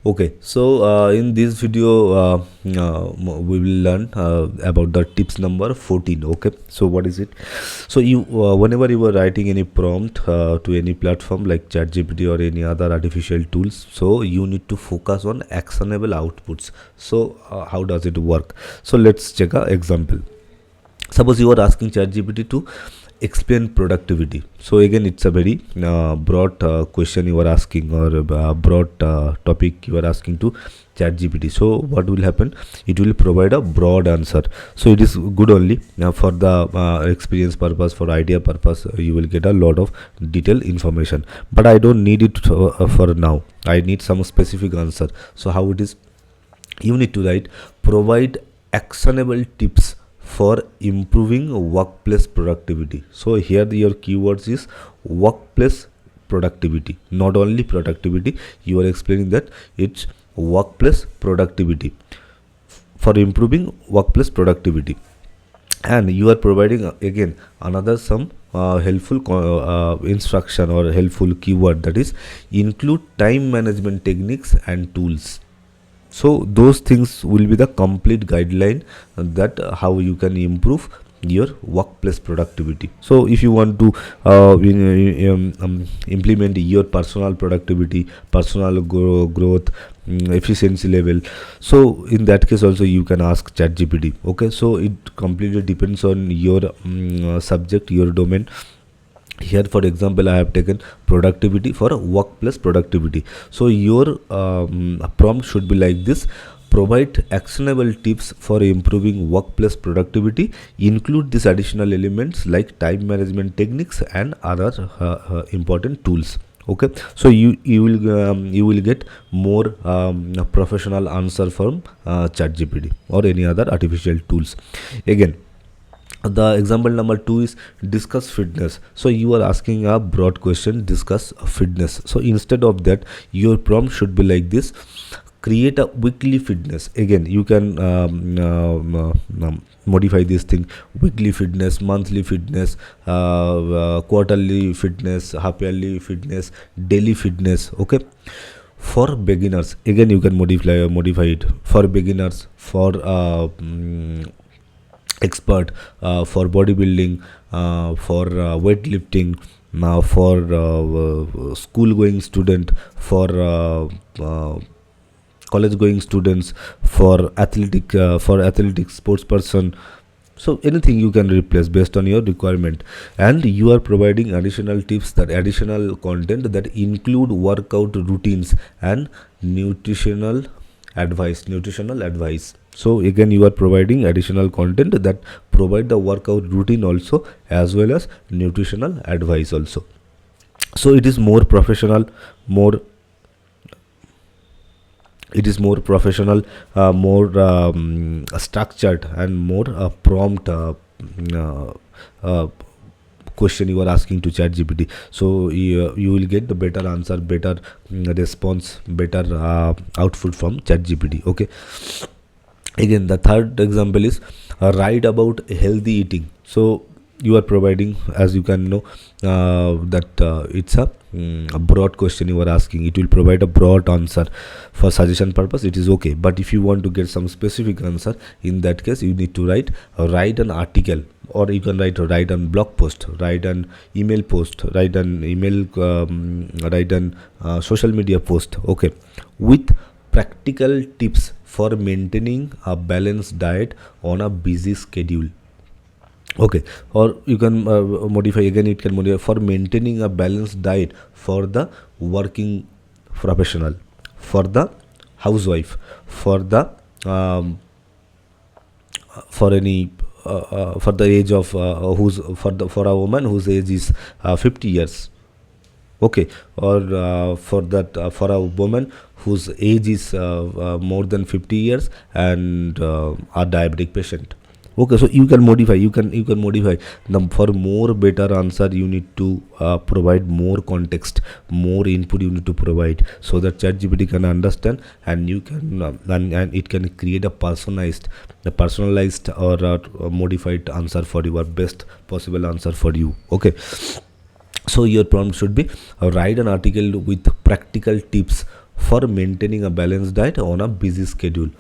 Okay, so in this video we will learn about the tips number 14. Okay, so what is it? So you whenever you are writing any prompt to any platform like ChatGPT or any other artificial tools, so you need to focus on actionable outputs. So how does it work? So let's check a example. Suppose you are asking ChatGPT to explain productivity. So again, it's a very broad question you are asking, or broad topic you are asking to ChatGPT. So what will happen? It will provide a broad answer. So it is good only for the experience purpose, for idea purpose. You will get a lot of detailed information. But I don't need it for now. I need some specific answer. So how it is? You need to write provide actionable tips for improving workplace productivity. So here your keywords is workplace productivity, not only productivity. You are explaining that it's workplace productivity, for improving workplace productivity. And you are providing again another some helpful instruction or helpful keyword, that is include time management techniques and tools. So those things will be the complete guideline that how you can improve your workplace productivity. So if you want to implement your personal productivity, personal growth, efficiency level, so in that case also you can ask ChatGPT. Okay, so it completely depends on your subject, your domain. Here for example I have taken productivity for workplace productivity. So your prompt should be like this: provide actionable tips for improving workplace productivity, include these additional elements like time management techniques and other important tools. Okay, so you will get more professional answer from ChatGPT or any other artificial tools. Again, the example number 2 is discuss fitness. So you are asking a broad question, discuss fitness. So instead of that, your prompt should be like this: create a weekly fitness. Again, you can modify this thing: weekly fitness, monthly fitness, quarterly fitness, half yearly fitness, daily fitness. Okay, for beginners, again you can modify it for beginners, for expert, for bodybuilding, for weightlifting, for school going student, for college going students, for athletic sports person. So anything you can replace based on your requirement. And you are providing additional tips, that additional content that include workout routines and nutritional advice. So again you are providing additional content that provide the workout routine also, as well as nutritional advice also. So it is more professional, more more structured, and more prompt question you are asking to ChatGPT. So you will get the better answer, better response, better output from ChatGPT. Okay, again the third example is write about healthy eating. So you are providing, as you can know, that it's a broad question you are asking. It will provide a broad answer. For suggestion purpose it is okay, but if you want to get some specific answer, in that case you need to write an article, or you can write an blog post, write an email post, write an social media post. Okay, with practical tips for maintaining a balanced diet on a busy schedule. Okay, or you can modify, again it can modify for maintaining a balanced diet for the working professional, for the housewife, for the for any for the age of who's for a woman whose age is 50 years. Okay, or for that for a woman whose age is more than 50 years and a diabetic patient. Okay, so you can modify, you can modify them. For more better answer you need to provide more context, more input you need to provide, so that ChatGPT can understand, and you can and it can create a personalized or a modified answer for you, or best possible answer for you. Okay, so your prompt should be write an article with practical tips for maintaining a balanced diet on a busy schedule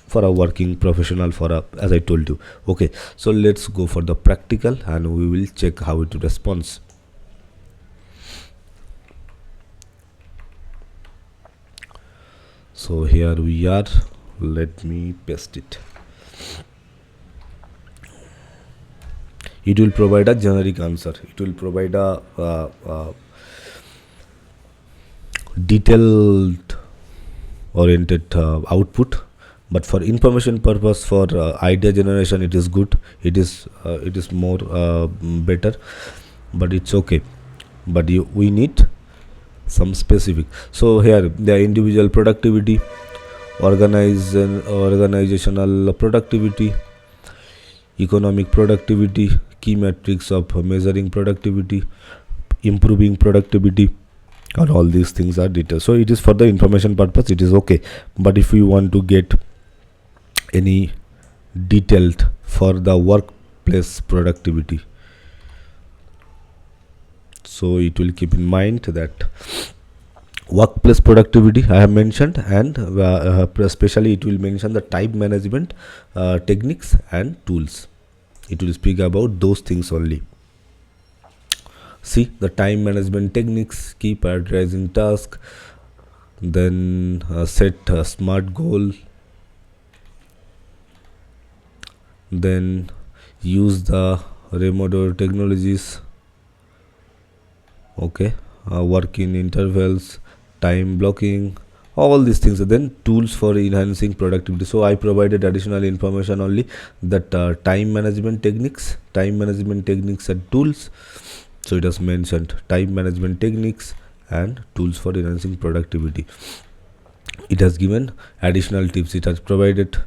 for a working professional, for a, as I told you. Okay, so let's go for the practical and we will check how it responds. So here we are, let me paste it. It will provide a generic answer, it will provide a detailed oriented output, but for information purpose, for idea generation, it is good, it is more better, but it's okay. But we need some specific. So here the individual productivity, organizational productivity, economic productivity, key metrics of measuring productivity, improving productivity, and all these things are details. So it is for the information purpose, it is okay. But if you want to get any detailed for the workplace productivity, so it will keep in mind that workplace productivity I have mentioned, and especially it will mention the time management techniques and tools. It will speak about those things only. See, the time management techniques: keep prioritizing task, then set a smart goal, then use the remote technologies, okay, work in intervals, time blocking, all these things. Then tools for enhancing productivity. So I provided additional information only, that time management techniques and tools. So it has mentioned time management techniques and tools for enhancing productivity. It has given additional tips, it has provided.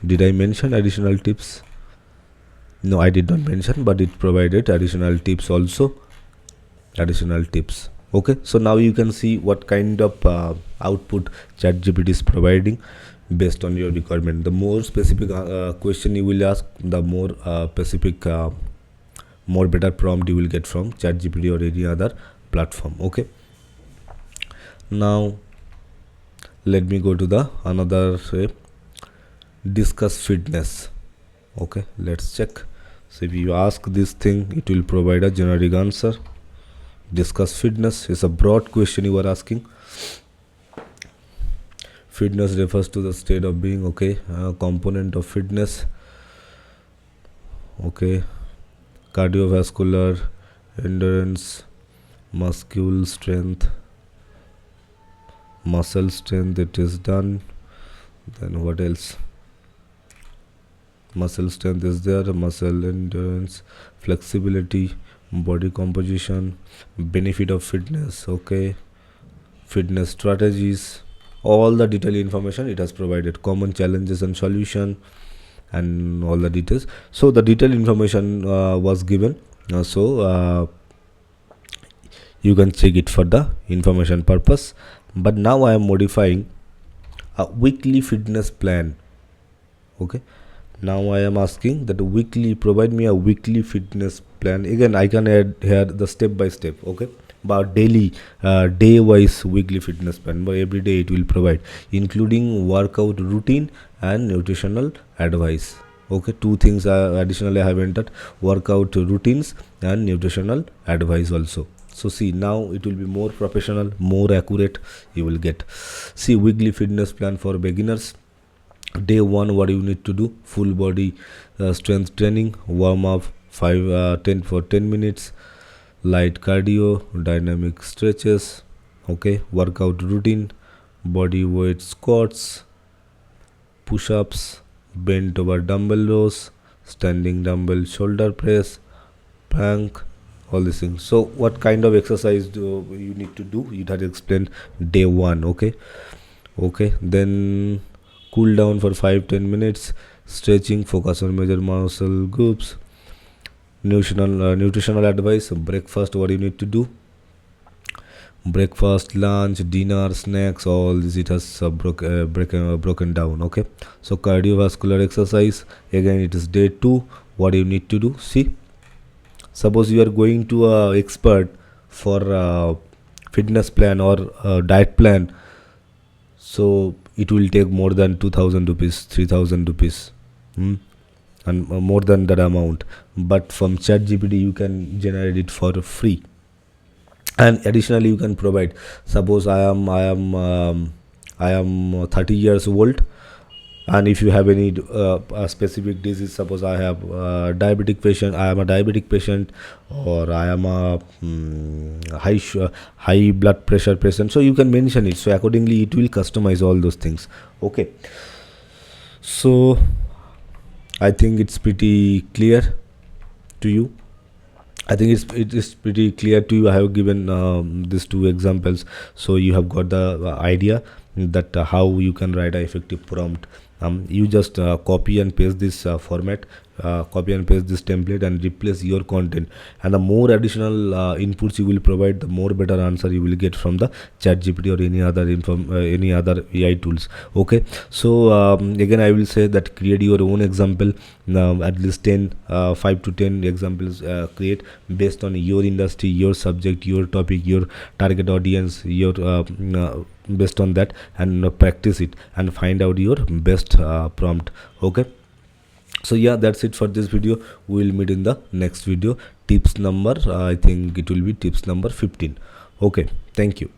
Did I mention additional tips? No, I did not mention, but it provided additional tips also. Additional tips. Okay, so now you can see what kind of output ChatGPT is providing based on your requirement. The more specific question you will ask, the more specific, more better prompt you will get from ChatGPT or any other platform. Okay, now let me go to the another discuss fitness. Okay, let's check. So if you ask this thing, it will provide a generic answer. Discuss fitness is a broad question you are asking. Fitness refers to the state of being, okay, component of fitness, okay, cardiovascular, endurance, muscle strength, it is done. Then what else? Muscle strength is there, muscle endurance, flexibility, body composition, benefit of fitness, okay, fitness strategies, all the detailed information it has provided, common challenges and solution, and all the details. So the detailed information was given, so you can check it for the information purpose. But now I am modifying a weekly fitness plan. Okay, now I am asking that weekly, provide me a weekly fitness plan. Again, I can add here the step by step, okay, but daily, day wise weekly fitness plan, but every day it will provide, including workout routine and nutritional advice. Okay, two things additionally I have entered: workout routines and nutritional advice also. So see, now it will be more professional, more accurate you will get. See, weekly fitness plan for beginners. Day 1, what you need to do: full body strength training, warm up 10 minutes, light cardio, dynamic stretches, okay, workout routine, body weight squats, push-ups, bent over dumbbell rows, standing dumbbell shoulder press, plank, all these things. So what kind of exercise do you need to do, it has explained day 1. Okay, then cool down for 5-10 minutes, stretching, focus on major muscle groups, nutritional advice. Breakfast, what you need to do: breakfast, lunch, dinner, snacks, all this it has broken down. Okay, so cardiovascular exercise, again it is day 2. What you need to do: see, suppose you are going to a expert for fitness plan or diet plan, so it will take more than 2000 rupees, 3000 rupees, and more than that amount. But from ChatGPT you can generate it for free. And additionally you can provide, suppose I am 30 years old, and if you have any a specific disease, suppose I have diabetic patient, I am a diabetic patient, or I am a high blood pressure patient, so you can mention it, so accordingly it will customize all those things. Okay, so I think it's pretty clear to you. I think it is pretty clear to you. I have given these two examples, so you have got the idea that how you can write an effective prompt. You just copy and paste this format, copy and paste this template, and replace your content. And the more additional inputs you will provide, the more better answer you will get from the ChatGPT or any other AI tools. Okay, so again I will say that create your own example. At least 10 5 to 10 examples create based on your industry, your subject, your topic, your target audience, your based on that, and practice it and find out your best prompt. Okay, so yeah, that's it for this video. We will meet in the next video. Tips number I think it will be tips number 15. Okay, thank you.